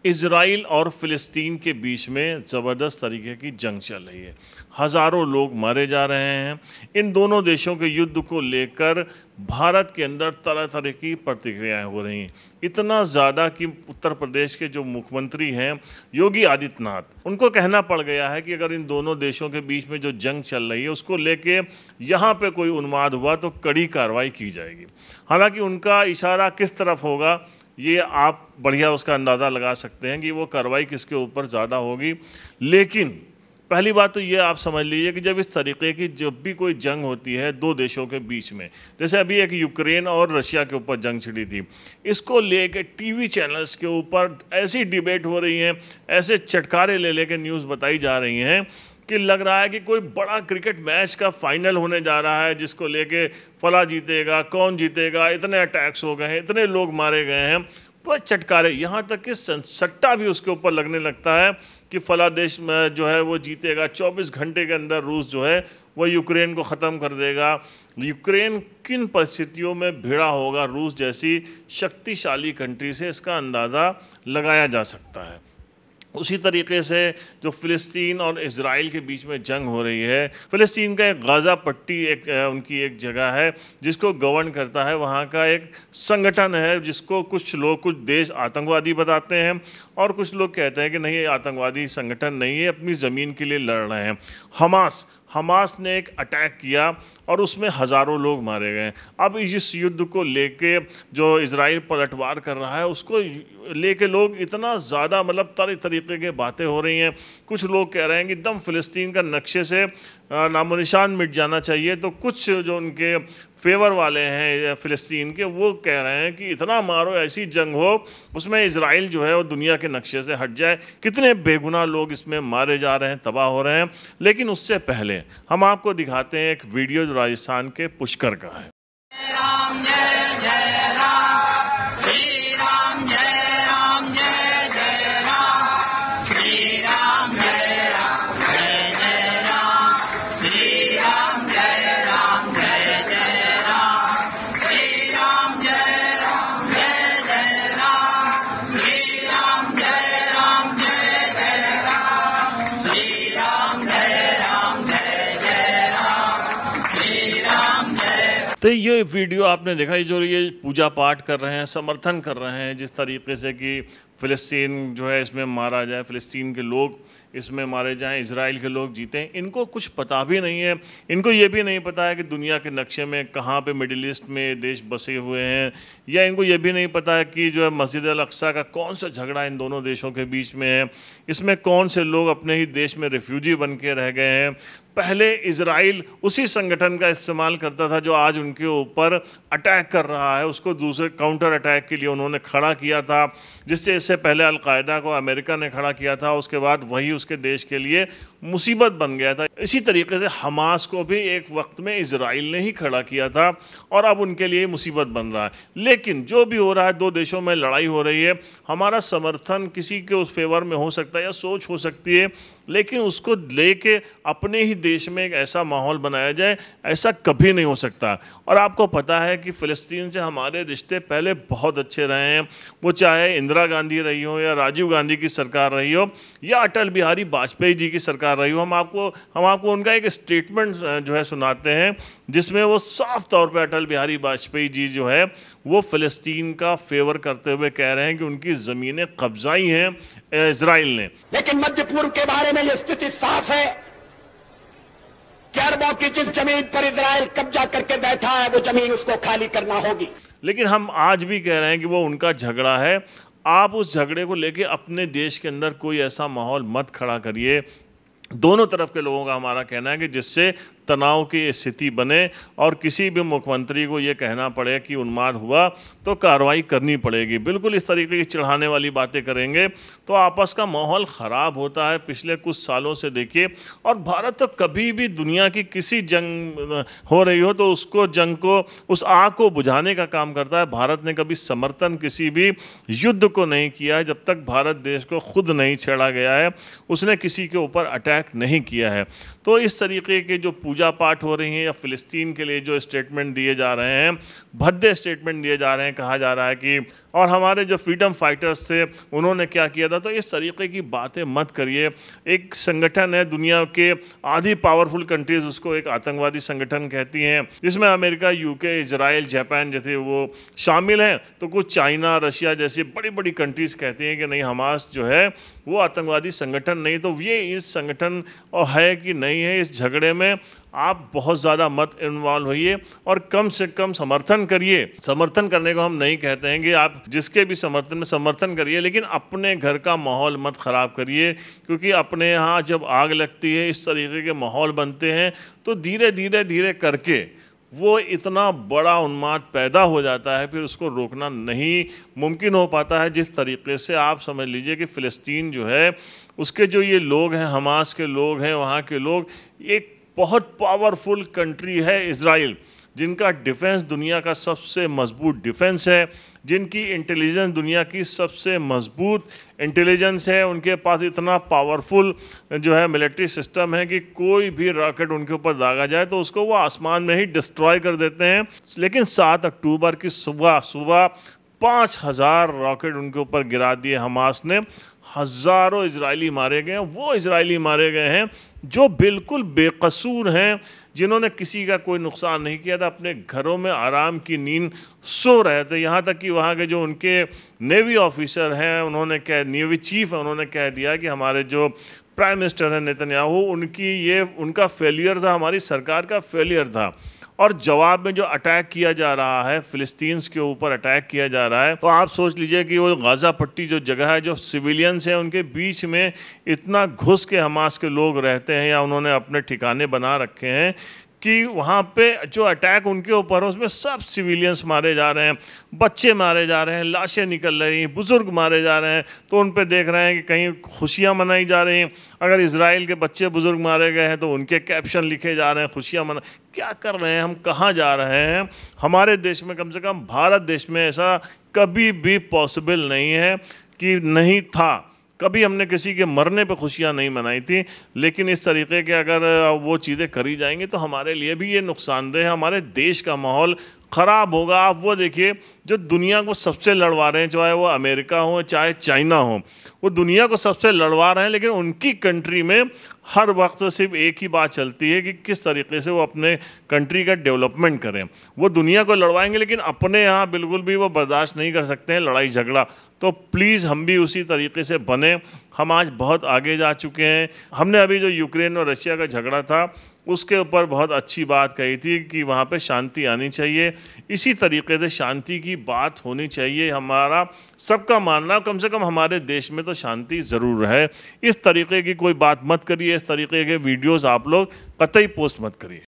Israel और फ़िलिस्तीन के बीच में ज़बरदस्त तरीके की जंग चल रही है। हज़ारों लोग मारे जा रहे हैं। इन दोनों देशों के युद्ध को लेकर भारत के अंदर तरह तरह की प्रतिक्रियाएं हो रही हैं। इतना ज़्यादा कि उत्तर प्रदेश के जो मुख्यमंत्री हैं योगी आदित्यनाथ, उनको कहना पड़ गया है कि अगर इन दोनों देशों के बीच में जो जंग चल रही है उसको लेके यहाँ पे कोई उन्माद हुआ तो कड़ी कार्रवाई की जाएगी। हालांकि उनका इशारा किस तरफ होगा ये आप बढ़िया उसका अंदाज़ा लगा सकते हैं कि वो कार्रवाई किसके ऊपर ज़्यादा होगी। लेकिन पहली बात तो ये आप समझ लीजिए कि जब इस तरीके की जब भी कोई जंग होती है दो देशों के बीच में, जैसे अभी एक यूक्रेन और रशिया के ऊपर जंग छिड़ी थी, इसको लेके टीवी चैनल्स के ऊपर ऐसी डिबेट हो रही है, ऐसे चटकारे ले लेके न्यूज़ बताई जा रही हैं कि लग रहा है कि कोई बड़ा क्रिकेट मैच का फाइनल होने जा रहा है जिसको लेके फला जीतेगा, कौन जीतेगा, इतने अटैक्स हो गए हैं, इतने लोग मारे गए हैं, पर चटकारे, यहाँ तक कि सट्टा भी उसके ऊपर लगने लगता है कि फला देश में जो है वो जीतेगा, 24 घंटे के अंदर रूस जो है वो यूक्रेन को ख़त्म कर देगा। यूक्रेन किन परिस्थितियों में भिड़ा होगा रूस जैसी शक्तिशाली कंट्री से, इसका अंदाज़ा लगाया जा सकता है। उसी तरीके से जो फ़िलिस्तीन और इजराइल के बीच में जंग हो रही है, फ़िलिस्तीन का एक गाज़ा पट्टी एक उनकी एक जगह है जिसको गवर्न करता है, वहाँ का एक संगठन है जिसको कुछ लोग कुछ देश आतंकवादी बताते हैं और कुछ लोग कहते हैं कि नहीं ये आतंकवादी संगठन नहीं है, अपनी ज़मीन के लिए लड़ रहे हैं। हमास ने एक अटैक किया और उसमें हज़ारों लोग मारे गए। अब इस युद्ध को लेके जो इजराइल पलटवार कर रहा है उसको लेके लोग इतना ज़्यादा मतलब तरह तरीके की बातें हो रही हैं। कुछ लोग कह रहे हैं कि एकदम फ़िलिस्तीन का नक्शे से नामो निशान मिट जाना चाहिए, तो कुछ जो उनके फेवर वाले हैं फ़िलिस्तीन के वो कह रहे हैं कि इतना मारो, ऐसी जंग हो उसमें इजराइल जो है वो दुनिया के नक्शे से हट जाए। कितने बेगुनाह लोग इसमें मारे जा रहे हैं, तबाह हो रहे हैं। लेकिन उससे पहले हम आपको दिखाते हैं एक वीडियो जो राजस्थान के पुष्कर का है। तो ये वीडियो आपने देखा, जो ये पूजा पाठ कर रहे हैं, समर्थन कर रहे हैं जिस तरीके से कि फ़िलिस्तीन जो है इसमें मारा जाए, फ़िलिस्तीन के लोग इसमें मारे जाएं, इजराइल के लोग जीतें, इनको कुछ पता भी नहीं है। इनको ये भी नहीं पता है कि दुनिया के नक्शे में कहाँ पे मिडिल ईस्ट में देश बसे हुए हैं, या इनको ये भी नहीं पता है कि जो है मस्जिद अल अक्सा का कौन सा झगड़ा इन दोनों देशों के बीच में है, इसमें कौन से लोग अपने ही देश में रिफ्यूजी बन के रह गए हैं। पहले इजराइल उसी संगठन का इस्तेमाल करता था जो आज उनके ऊपर अटैक कर रहा है, उसको दूसरे काउंटर अटैक के लिए उन्होंने खड़ा किया था, जिससे इससे पहले अलकायदा को अमेरिका ने खड़ा किया था, उसके बाद वही उसके देश के लिए मुसीबत बन गया था। इसी तरीके से हमास को भी एक वक्त में इजराइल ने ही खड़ा किया था और अब उनके लिए मुसीबत बन रहा है। लेकिन जो भी हो रहा है, दो देशों में लड़ाई हो रही है, हमारा समर्थन किसी के उस फेवर में हो सकता है या सोच हो सकती है, लेकिन उसको लेके अपने ही देश में एक ऐसा माहौल बनाया जाए, ऐसा कभी नहीं हो सकता। और आपको पता है कि फ़िलिस्तीन से हमारे रिश्ते पहले बहुत अच्छे रहे हैं, वो चाहे इंदिरा गांधी रही हो या राजीव गांधी की सरकार रही हो या अटल बिहारी वाजपेयी जी की सरकार रही हो। हम आपको उनका एक स्टेटमेंट जो है सुनाते हैं जिसमें वो साफ तौर पे अटल बिहारी वाजपेयी जी जो है वो फ़िलिस्तीन का फेवर करते हुए कह रहे हैं कि उनकी ज़मीनें कब्जाई हैं इजराइल ने। लेकिन मध्य पूर्व के बारे में ये स्थिति साफ है कि अरबों की जिस जमीन पर इजराइल कब्जा करके बैठा है वो जमीन उसको खाली करना होगी। लेकिन हम आज भी कह रहे हैं कि वो उनका झगड़ा है। आप उस झगड़े को लेके अपने देश के अंदर कोई ऐसा माहौल मत खड़ा करिए। दोनों तरफ के लोगों का हमारा कहना है कि जिससे तनाव की स्थिति बने और किसी भी मुख्यमंत्री को ये कहना पड़े कि उन्माद हुआ तो कार्रवाई करनी पड़ेगी। बिल्कुल इस तरीके की चढ़ाने वाली बातें करेंगे तो आपस का माहौल ख़राब होता है। पिछले कुछ सालों से देखिए, और भारत तो कभी भी दुनिया की किसी जंग हो रही हो तो उसको जंग को उस आग को बुझाने का काम करता है। भारत ने कभी समर्थन किसी भी युद्ध को नहीं किया है। जब तक भारत देश को खुद नहीं छेड़ा गया है, उसने किसी के ऊपर अटैक नहीं किया है। तो इस तरीके के जो पूजा पाठ हो रही हैं या फ़िलिस्तीन के लिए जो स्टेटमेंट दिए जा रहे हैं, भद्दे स्टेटमेंट दिए जा रहे हैं, कहा जा रहा है कि और हमारे जो फ्रीडम फाइटर्स थे उन्होंने क्या किया था, तो इस तरीके की बातें मत करिए। एक संगठन है, दुनिया के आधी पावरफुल कंट्रीज़ उसको एक आतंकवादी संगठन कहती हैं, जिसमें अमेरिका, यूके, इजराइल, जापान जैसे वो शामिल हैं। तो कुछ चाइना, रशिया जैसी बड़ी बड़ी कंट्रीज़ कहती हैं कि नहीं, हमास जो है वो आतंकवादी संगठन नहीं। तो ये इस संगठन और है कि नहीं है, इस झगड़े में आप बहुत ज़्यादा मत इन्वॉल्व होइए और कम से कम समर्थन करिए। समर्थन करने को हम नहीं कहते हैं कि आप जिसके भी समर्थन में समर्थन करिए, लेकिन अपने घर का माहौल मत ख़राब करिए, क्योंकि अपने यहाँ जब आग लगती है, इस तरीके के माहौल बनते हैं, तो धीरे धीरे धीरे करके वो इतना बड़ा उन्माद पैदा हो जाता है, फिर उसको रोकना नहीं मुमकिन हो पाता है। जिस तरीके से आप समझ लीजिए कि फ़िलिस्तीन जो है, उसके जो ये लोग हैं, हमास के लोग हैं, वहाँ के लोग, एक बहुत पावरफुल कंट्री है इज़राइल, जिनका डिफेंस दुनिया का सबसे मजबूत डिफेंस है, जिनकी इंटेलिजेंस दुनिया की सबसे मजबूत इंटेलिजेंस है। उनके पास इतना पावरफुल जो है मिलिट्री सिस्टम है कि कोई भी रॉकेट उनके ऊपर दागा जाए तो उसको वो आसमान में ही डिस्ट्रॉय कर देते हैं। लेकिन 7 अक्टूबर की सुबह 5000 रॉकेट उनके ऊपर गिरा दिए हमास ने, हज़ारों इजरायली मारे गए हैं। वो इजरायली मारे गए हैं जो बिल्कुल बेकसूर हैं, जिन्होंने किसी का कोई नुकसान नहीं किया था, अपने घरों में आराम की नींद सो रहे थे। यहाँ तक कि वहाँ के जो उनके नेवी ऑफिसर हैं, उन्होंने नेवी चीफ है, उन्होंने कह दिया कि हमारे जो प्राइम मिनिस्टर हैं नेतन्याहू, उनका फेलियर था, हमारी सरकार का फेलियर था। और जवाब में जो अटैक किया जा रहा है, फ़िलिस्तीन्स के ऊपर अटैक किया जा रहा है, तो आप सोच लीजिए कि वो गाज़ा पट्टी जो जगह है, जो सिविलियंस हैं, उनके बीच में इतना घुस के हमास के लोग रहते हैं या उन्होंने अपने ठिकाने बना रखे हैं कि वहाँ पे जो अटैक उनके ऊपर है उसमें सब सिविलियंस मारे जा रहे हैं, बच्चे मारे जा रहे हैं, लाशें निकल रही हैं, बुज़ुर्ग मारे जा रहे हैं। तो उन पे देख रहे हैं कि कहीं खुशियाँ मनाई जा रही हैं। अगर इजराइल के बच्चे बुज़ुर्ग मारे गए हैं तो उनके कैप्शन लिखे जा रहे हैं, खुशियाँ मना। क्या कर रहे हैं हम, कहाँ जा रहे हैं? हमारे देश में, कम से कम भारत देश में, ऐसा कभी भी पॉसिबल नहीं है कि नहीं था। कभी हमने किसी के मरने पे खुशियाँ नहीं मनाई थी। लेकिन इस तरीके के अगर वो चीज़ें करी जाएंगी तो हमारे लिए भी ये नुकसानदेह है, हमारे देश का माहौल ख़राब होगा। आप वो देखिए, जो दुनिया को सबसे लड़वा रहे हैं, चाहे वो अमेरिका हो चाहे चाइना हो, वो दुनिया को सबसे लड़वा रहे हैं, लेकिन उनकी कंट्री में हर वक्त सिर्फ एक ही बात चलती है कि किस तरीके से वो अपने कंट्री का डेवलपमेंट करें। वो दुनिया को लड़वाएंगे, लेकिन अपने यहाँ बिल्कुल भी वो बर्दाश्त नहीं कर सकते हैं लड़ाई झगड़ा। तो प्लीज़ हम भी उसी तरीके से बने। हम आज बहुत आगे जा चुके हैं। हमने अभी जो यूक्रेन और रशिया का झगड़ा था, उसके ऊपर बहुत अच्छी बात कही थी कि वहाँ पे शांति आनी चाहिए। इसी तरीके से शांति की बात होनी चाहिए। हमारा सबका मानना, कम से कम हमारे देश में तो शांति ज़रूर है। इस तरीके की कोई बात मत करिए, इस तरीके के वीडियोस आप लोग कतई पोस्ट मत करिए।